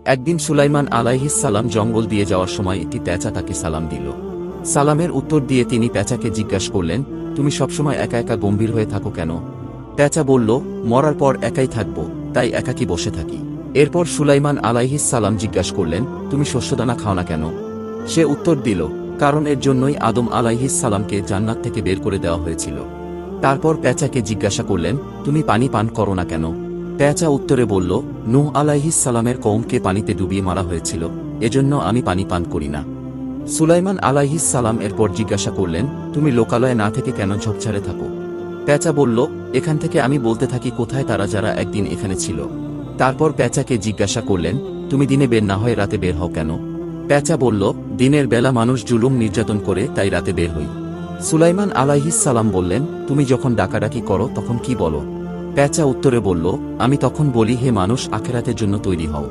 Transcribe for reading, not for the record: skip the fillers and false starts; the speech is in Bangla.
একদিন সুলাইমান আলাইহিস সালাম জঙ্গল দিয়ে যাওয়ার সময় একটি পেঁচা তাকে সালাম দিল। সালামের উত্তর দিয়ে তিনি পেঁচাকে জিজ্ঞাসা করলেন, তুমি সবসময় একা একা গম্ভীর হয়ে থাকো কেন? পেঁচা বলল, মরার পর একাই থাকব, তাই একাকী বসে থাকি। এরপর সুলাইমান আলাইহিস সালাম জিজ্ঞাসা করলেন, তুমি শস্যদানা খাও না কেন? সে উত্তর দিল, কারণ এর জন্যই আদম আলাইহিস সালামকে জান্নাত থেকে বের করে দেওয়া হয়েছিল। তারপর পেঁচাকে জিজ্ঞাসা করলেন, তুমি পানি পান করো না কেন? পেঁচা উত্তরে বলল, নূহ আলাইহিস সালামের কওমকে পানিতে ডুবিয়ে মারা হয়েছিল, এজন্য আমি পানি পান করি না। সুলাইমান আলাইহিস সালাম এরপর জিজ্ঞাসা করলেন, তুমি লোকালয়ে না থেকে কেন ঝোপঝাড়ে থাকো? পেঁচা বলল, এখান থেকে আমি বলতে থাকি কোথায় তারা যারা একদিন এখানে ছিল। তারপর পেঁচাকে জিজ্ঞাসা করলেন, তুমি দিনে বের না হয়ে রাতে বের হও কেন? পেঁচা বলল, দিনের বেলা মানুষ জুলুম নির্যাতন করে, তাই রাতে বের হই। সুলাইমান আলাইহিস সালাম বললেন, তুমি যখন ডাকাডাকি করো তখন কি বলো? পেঁচা উত্তরে বলল, আমি তখন বলি, হে মানুষ, আখেরাতের জন্য তৈরি হও।